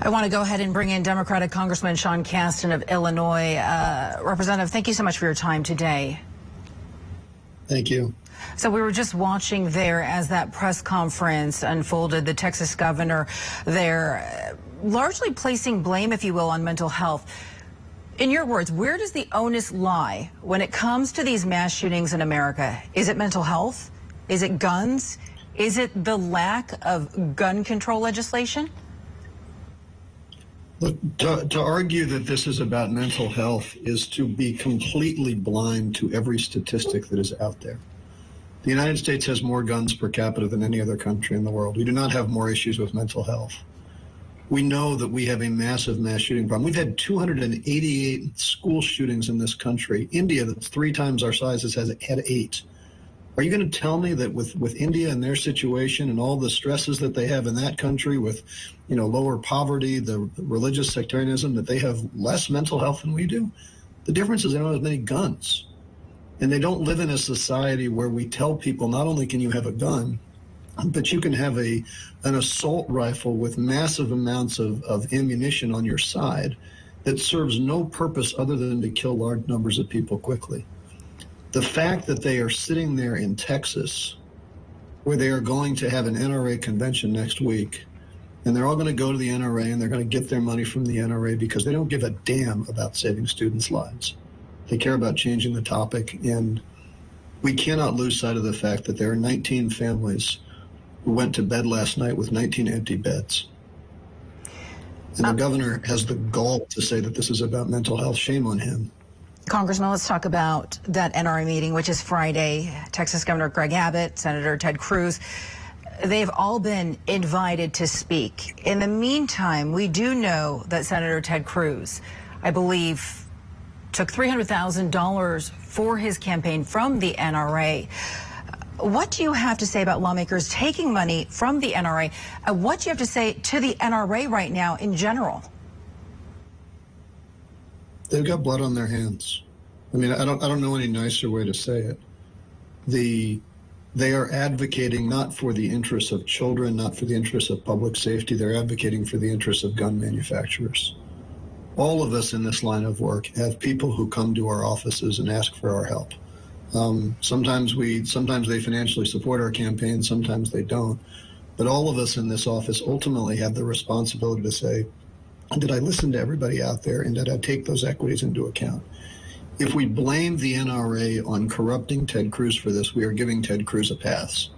I want to go ahead and bring in Democratic Congressman Sean Casten of Illinois. Representative, thank you so much for your time today. Thank you. So we were just watching there as that press conference unfolded, the Texas governor there largely placing blame, if you will, on mental health. In your words, where does the onus lie when it comes to these mass shootings in America? Is it mental health? Is it guns? Is it the lack of gun control legislation? Look, to argue that this is about mental health is to be completely blind to every statistic that is out there. The United States has more guns per capita than any other country in the world. We do not have more issues with mental health. We know that we have a massive mass shooting problem. We've had 288 school shootings in this country. India, that's 3 times our size, has had 8. Are you going to tell me that with India and their situation and all the stresses that they have in that country with, lower poverty, the religious sectarianism, that they have less mental health than we do? The difference is they don't have as many guns. And they don't live in a society where we tell people not only can you have a gun, but you can have an assault rifle with massive amounts of ammunition on your side that serves no purpose other than to kill large numbers of people quickly. The fact that they are sitting there in Texas, where they are going to have an NRA convention next week, and they're all going to go to the NRA and they're going to get their money from the NRA because they don't give a damn about saving students' lives. They care about changing the topic, and we cannot lose sight of the fact that there are 19 families who went to bed last night with 19 empty beds. And the governor has the gall to say that this is about mental health. Shame on him. Congressman, let's talk about that NRA meeting, which is Friday. Texas Governor Greg Abbott, Senator Ted Cruz, they've all been invited to speak. In the meantime, we do know that Senator Ted Cruz, I believe, took $300,000 for his campaign from the NRA. What do you have to say about lawmakers taking money from the NRA? What do you have to say to the NRA right now in general? They've got blood on their hands. I mean, I don't know any nicer way to say it. They are advocating not for the interests of children, not for the interests of public safety. They're advocating for the interests of gun manufacturers. All of us in this line of work have people who come to our offices and ask for our help. Sometimes they financially support our campaign, sometimes they don't. But all of us in this office ultimately have the responsibility to say, did I listen to everybody out there, and did I take those equities into account? If we blame the NRA on corrupting Ted Cruz for this, we are giving Ted Cruz a pass.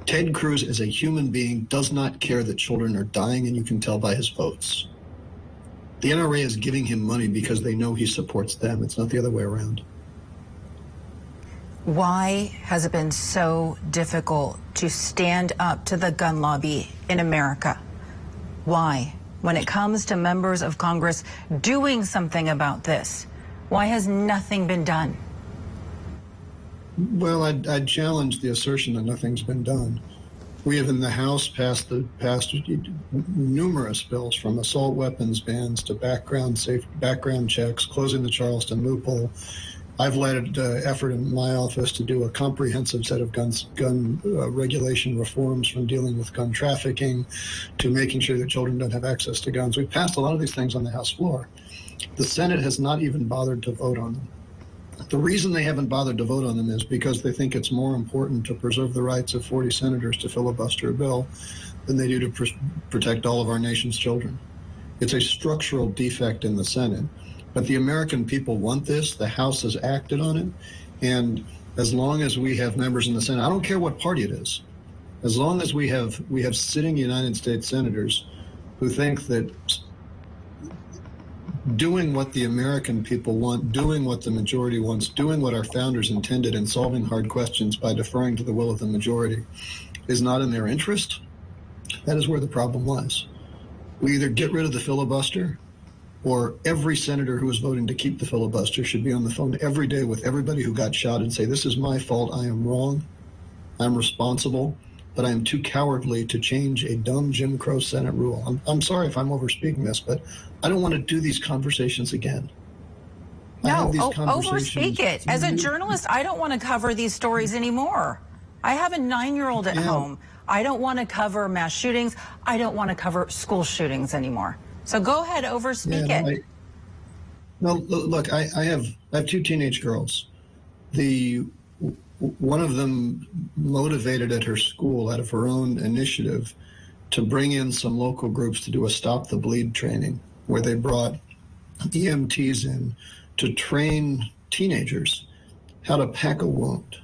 Ted Cruz, as a human being, does not care that children are dying, and you can tell by his votes. The NRA is giving him money because they know he supports them. It's not the other way around. Why has it been so difficult to stand up to the gun lobby in America? Why? When it comes to members of Congress doing something about this, why has nothing been done? Well, I'd challenge the assertion that nothing's been done. We have in the House passed numerous bills, from assault weapons bans to background checks, closing the Charleston loophole. I've led an effort in my office to do a comprehensive set of gun regulation reforms, from dealing with gun trafficking to making sure that children don't have access to guns. We've passed a lot of these things on the House floor. The Senate has not even bothered to vote on them. The reason they haven't bothered to vote on them is because they think it's more important to preserve the rights of 40 senators to filibuster a bill than they do to protect all of our nation's children. It's a structural defect in the Senate. But the American people want this. The House has acted on it. And as long as we have members in the Senate, I don't care what party it is, as long as we have sitting United States senators who think that doing what the American people want, doing what the majority wants, doing what our founders intended, and solving hard questions by deferring to the will of the majority is not in their interest, that is where the problem lies. We either get rid of the filibuster, or every senator who is voting to keep the filibuster should be on the phone every day with everybody who got shot and say, this is my fault, I am wrong, I'm responsible, but I am too cowardly to change a dumb Jim Crow Senate rule. I'm sorry if I'm overspeaking this, but I don't want to do these conversations again. No, overspeak it. As a journalist, I don't want to cover these stories anymore. I have a 9-year-old at home. I don't want to cover mass shootings. I don't want to cover school shootings anymore. So go ahead, overspeak it. No, look, I have two teenage girls. One of them motivated at her school out of her own initiative to bring in some local groups to do a Stop the Bleed training, where they brought EMTs in to train teenagers how to pack a wound,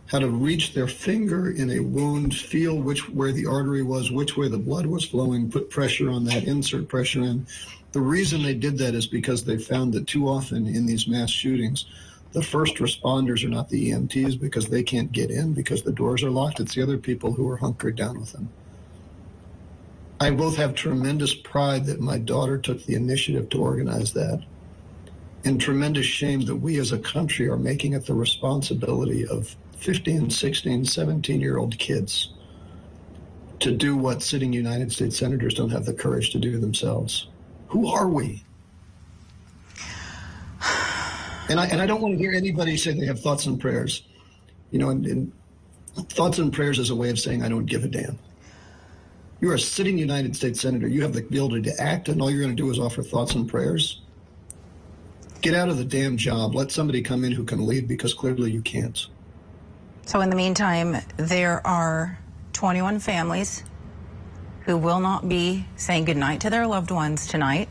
how to reach their finger in a wound, feel where the artery was, which way the blood was flowing, put pressure on that, insert pressure in. The reason they did that is because they found that too often in these mass shootings, the first responders are not the EMTs because they can't get in because the doors are locked. It's the other people who are hunkered down with them. I both have tremendous pride that my daughter took the initiative to organize that, and tremendous shame that we as a country are making it the responsibility of 15, 16, 17-year-old kids to do what sitting United States senators don't have the courage to do themselves. Who are we? And I don't want to hear anybody say they have thoughts and prayers. You know, and thoughts and prayers is a way of saying I don't give a damn. You're a sitting United States senator. You have the ability to act, and all you're going to do is offer thoughts and prayers. Get out of the damn job. Let somebody come in who can lead, because clearly you can't. So in the meantime, there are 21 families who will not be saying goodnight to their loved ones tonight.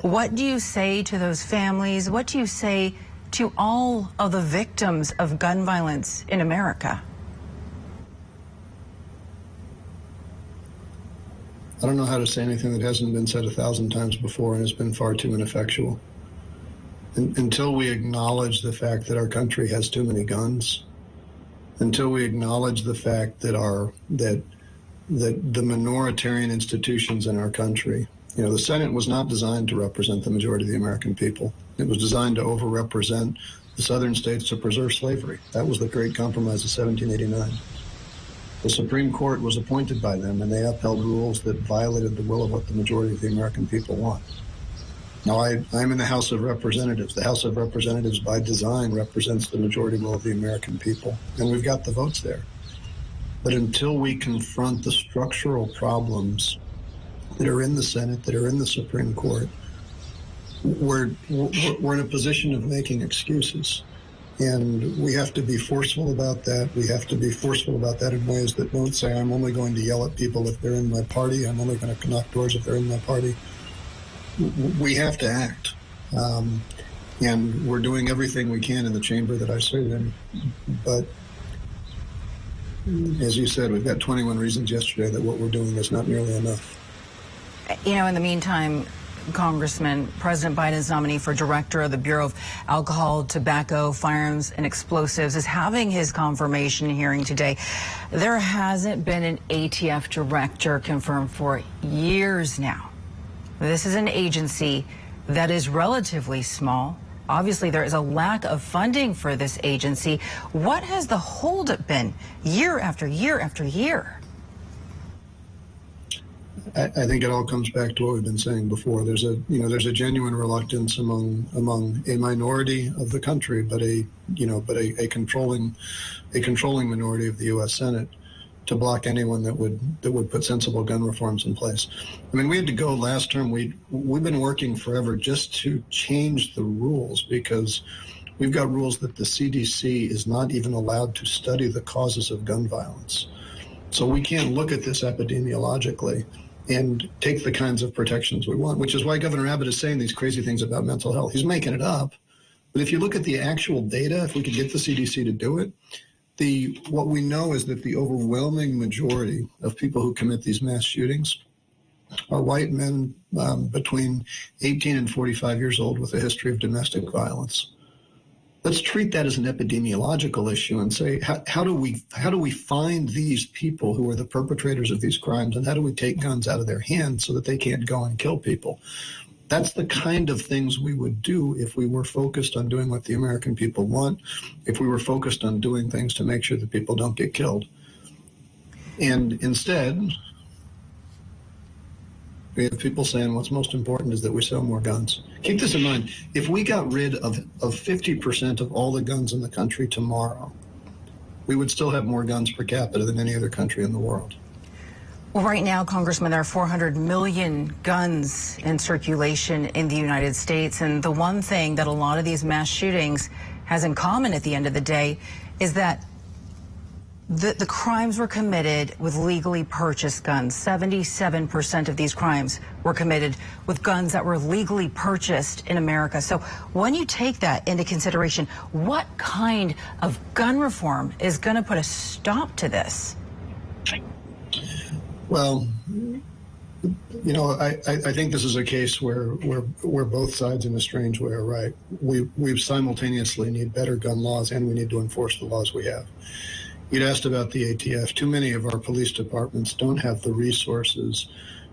What do you say to those families? What do you say to all of the victims of gun violence in America? I don't know how to say anything that hasn't been said 1,000 times before and has been far too ineffectual. Until we acknowledge the fact that our country has too many guns, until we acknowledge the fact that that the minoritarian institutions in our country, you know, the Senate was not designed to represent the majority of the American people. It was designed to overrepresent the southern states to preserve slavery. That was the great compromise of 1789. The Supreme Court was appointed by them, and they upheld rules that violated the will of what the majority of the American people want. Now, I'm in the House of Representatives. The House of Representatives, by design, represents the majority will of the American people, and we've got the votes there. But until we confront the structural problems that are in the Senate, that are in the Supreme Court, we're in a position of making excuses. And we have to be forceful about that. We have to be forceful about that in ways that don't say, I'm only going to yell at people if they're in my party. I'm only going to knock doors if they're in my party. We have to act. And we're doing everything we can in the chamber that I serve in. But as you said, we've got 21 reasons yesterday that what we're doing is not nearly enough. You know, in the meantime, Congressman, President Biden's nominee for director of the Bureau of Alcohol, Tobacco, Firearms, and Explosives is having his confirmation hearing today. There hasn't been an ATF director confirmed for years now. This is an agency that is relatively small. Obviously, there is a lack of funding for this agency. What has the holdup been year after year after year? I think it all comes back to what we've been saying before. There's a genuine reluctance among a minority of the country, but a controlling minority of the U.S. Senate to block anyone that would put sensible gun reforms in place. I mean, we had to go last term. We've been working forever just to change the rules, because we've got rules that the CDC is not even allowed to study the causes of gun violence. So we can't look at this epidemiologically and take the kinds of protections we want, which is why Governor Abbott is saying these crazy things about mental health. He's making it up. But if you look at the actual data, if we could get the CDC to do it, what we know is that the overwhelming majority of people who commit these mass shootings are white men between 18 and 45 years old with a history of domestic violence. Let's treat that as an epidemiological issue and say, how do we find these people who are the perpetrators of these crimes, and how do we take guns out of their hands so that they can't go and kill people? That's the kind of things we would do if we were focused on doing what the American people want, if we were focused on doing things to make sure that people don't get killed. And instead, we have people saying what's most important is that we sell more guns. Keep this in mind. If we got rid of 50% of all the guns in the country tomorrow, We would still have more guns per capita than any other country in the world. Well, right now, Congressman, there are 400 million guns in circulation in the United States. And the one thing that a lot of these mass shootings has in common at the end of the day is that the crimes were committed with legally purchased guns. 77% of these crimes were committed with guns that were legally purchased in America. So when you take that into consideration, what kind of gun reform is going to put a stop to this? Well, you know, I think this is a case where both sides in a strange way are right. We simultaneously need better gun laws and we need to enforce the laws we have. You'd asked about the ATF. Too many of our police departments don't have the resources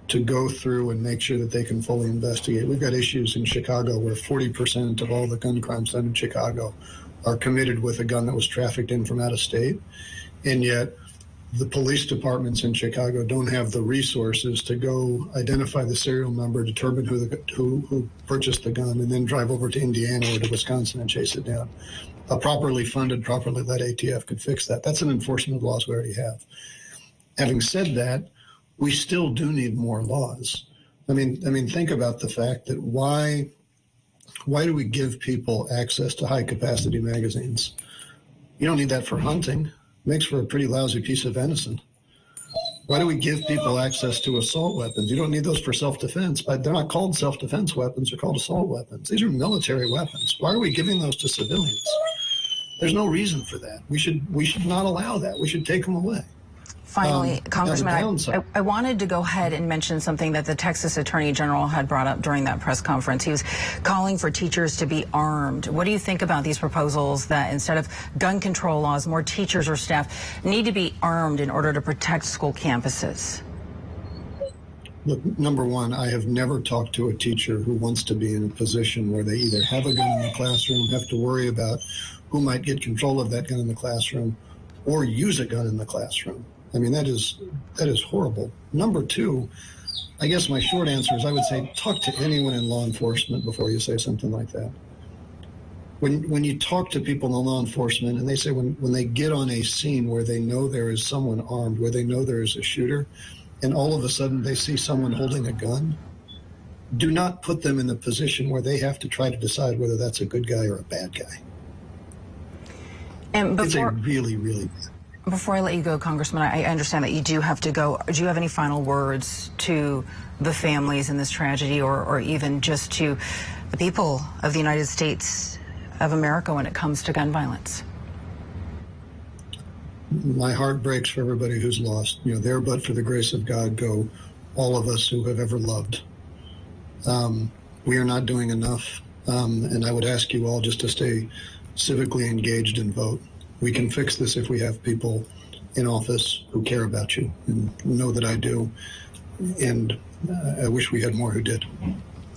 to go through and make sure that they can fully investigate. We've got issues in Chicago where 40% of all the gun crimes done in Chicago are committed with a gun that was trafficked in from out of state. And yet the police departments in Chicago don't have the resources to go identify the serial number, determine who purchased the gun, and then drive over to Indiana or to Wisconsin and chase it down. A properly funded, properly led ATF could fix that. That's an enforcement of laws we already have. Having said that, we still do need more laws. I mean, think about the fact that why do we give people access to high capacity magazines? You don't need that for hunting. It makes for a pretty lousy piece of venison. Why do we give people access to assault weapons? You don't need those for self-defense, but they're not called self-defense weapons. They're called assault weapons. These are military weapons. Why are we giving those to civilians? There's no reason for that. We should not allow that. We should take them away. Finally, Congressman, I wanted to go ahead and mention something that the Texas Attorney General had brought up during that press conference. He was calling for teachers to be armed. What do you think about these proposals that instead of gun control laws, more teachers or staff need to be armed in order to protect school campuses? Look, number one, I have never talked to a teacher who wants to be in a position where they either have a gun in the classroom, have to worry about who might get control of that gun in the classroom, or use a gun in the classroom. I mean, that is horrible. Number two, I guess my short answer is I would say talk to anyone in law enforcement before you say something like that. When you talk to people in law enforcement and they say when they get on a scene where they know there is someone armed, where they know there is a shooter, and all of a sudden they see someone holding a gun, do not put them in the position where they have to try to decide whether that's a good guy or a bad guy. And it's a really, really bad. Before I let you go, Congressman, I understand that you do have to go. Do you have any final words to the families in this tragedy or even just to the people of the United States of America when it comes to gun violence? My heart breaks for everybody who's lost. You know, there but for the grace of God go all of us who have ever loved. We are not doing enough, and I would ask you all just to stay civically engaged and vote. We can fix this if we have people in office who care about you and know that I do. And I wish we had more who did.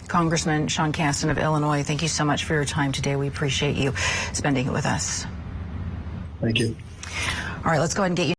Congressman Sean Casten of Illinois, thank you so much for your time today. We appreciate you spending it with us. Thank you. All right, let's go ahead and get you